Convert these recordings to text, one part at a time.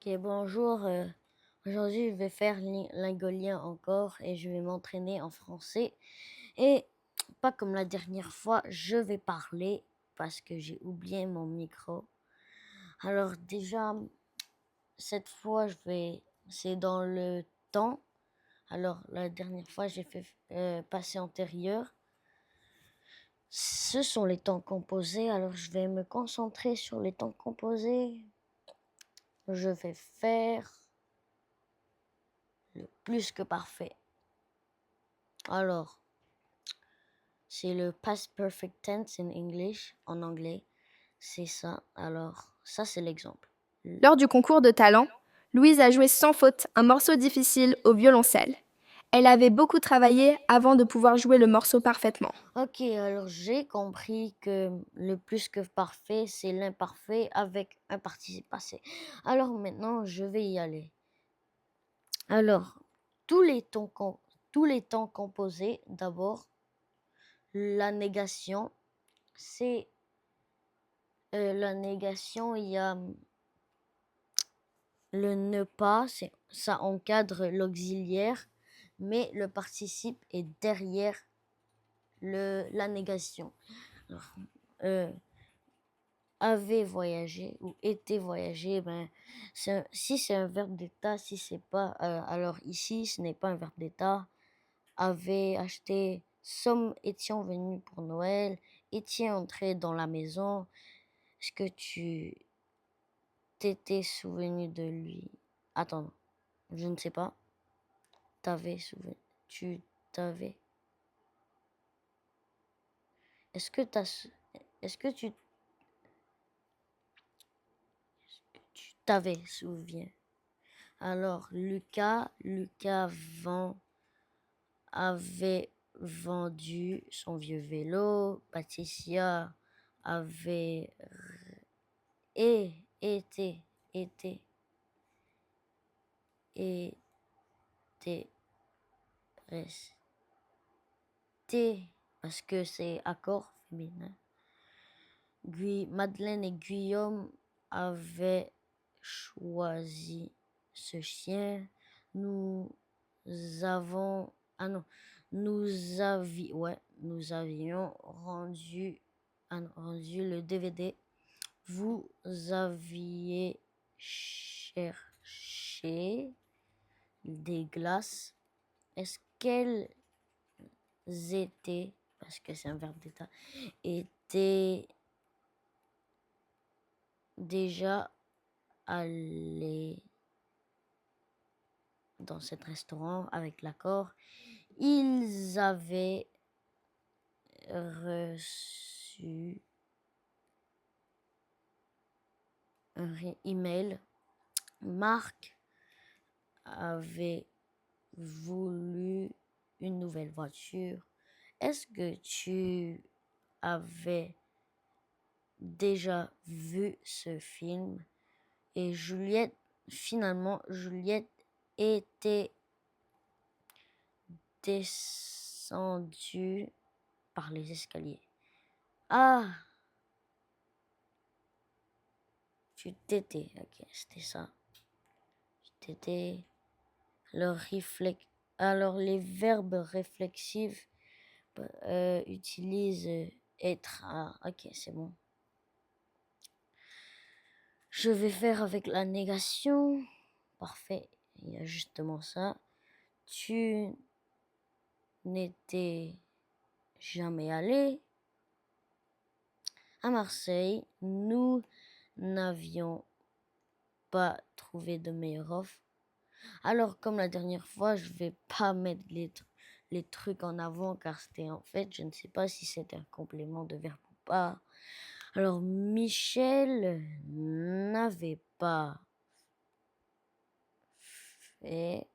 Ok, bonjour. Aujourd'hui, je vais faire l'ingolien encore et je vais m'entraîner en français. Et pas comme la dernière fois, je vais parler parce que j'ai oublié mon micro. Alors déjà, cette fois, c'est dans le temps. Alors la dernière fois, j'ai fait passé antérieur. Ce sont les temps composés. Alors je vais me concentrer sur les temps composés. Je vais faire le plus que parfait. Alors, c'est le past perfect tense in English, en anglais. C'est ça. Alors, ça, c'est l'exemple. Lors du concours de talent, Louise a joué sans faute un morceau difficile au violoncelle. Elle avait beaucoup travaillé avant de pouvoir jouer le morceau parfaitement. Ok, alors j'ai compris que le plus que parfait, c'est l'imparfait avec un participe passé. Alors maintenant, je vais y aller. Alors, tous les temps composés, d'abord, la négation, c'est la négation, il y a le ne pas, ça encadre l'auxiliaire, mais le participe est derrière la négation. Alors, euh, avait voyagé ou été voyagé, ben, si c'est un verbe d'état, si c'est pas, alors ici, ce n'est pas un verbe d'état. Avait acheté, sommes étions venus pour Noël, étiez entré dans la maison. Est-ce que tu t'étais souvenu de lui? Attends, je ne sais pas. T'avais souvenu, tu t'avais. Est-ce que t'as, est-ce que tu t'avais souviens? Alors, Lucas avait vendu son vieux vélo. Patricia avait été, été, été, resté, parce que c'est accord féminin. Madeleine et Guillaume avaient choisi ce chien. Nous avons, ah non, nous avions rendu le DVD. Vous aviez cherché des glaces. Est-ce qu'elles étaient, parce que c'est un verbe d'état, étaient déjà allé dans cet restaurant avec l'accord. Ils avaient reçu un email. Marc avait voulu une nouvelle voiture. Est-ce que tu avais déjà vu ce film? Et Juliette était descendue par les escaliers. Ah, tu t'étais, ok, c'était ça. Tu t'étais. Alors, Alors, les verbes réflexifs utilisent être. Ah, ok, c'est bon. Je vais faire avec la négation. Parfait, il y a justement ça. Tu n'étais jamais allé à Marseille. Nous n'avions pas trouvé de meilleure offre. Alors, comme la dernière fois, je vais pas mettre les trucs en avant car c'était en fait, je ne sais pas si c'était un complément de verbe ou pas. Alors, Michel n'avait pas fait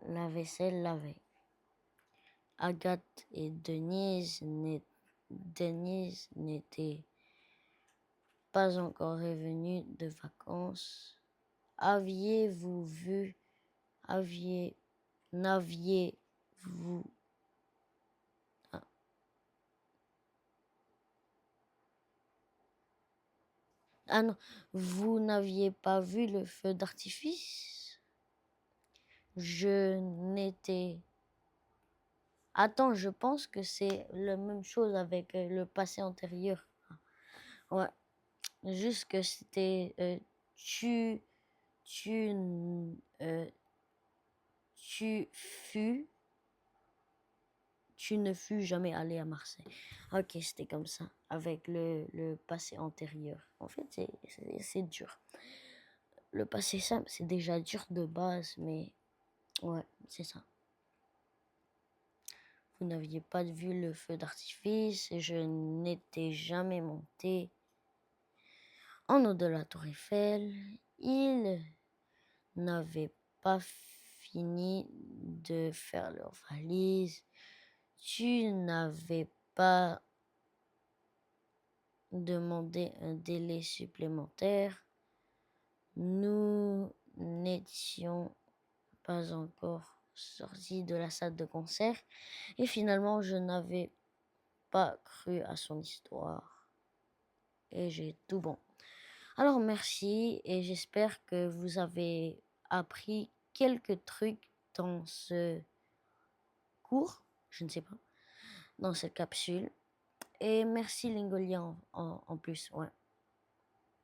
la vaisselle la veille. Agathe et Denise n'étaient pas encore revenues de vacances. Aviez-vous vu, n'aviez-vous, Ah non, vous n'aviez pas vu le feu d'artifice? Je n'étais... Attends, je pense que c'est la même chose avec le passé antérieur. Ouais, juste que c'était tu, tu, n- euh, tu fus, tu ne fus jamais allé à Marseille. Ok, c'était comme ça, avec le passé antérieur. En fait, c'est dur. Le passé simple, c'est déjà dur de base, mais ouais, c'est ça. Vous n'aviez pas vu le feu d'artifice et je n'étais jamais monté en haut de la tour Eiffel. Ils n'avaient pas fini de faire leur valise. Tu n'avais pas demandé un délai supplémentaire. Nous n'étions pas encore sortis de la salle de concert et finalement je n'avais pas cru à son histoire et j'ai tout bon. Alors merci et j'espère que vous avez appris quelques trucs dans ce cours, je ne sais pas, dans cette capsule. Et merci Lingolia en plus, ouais.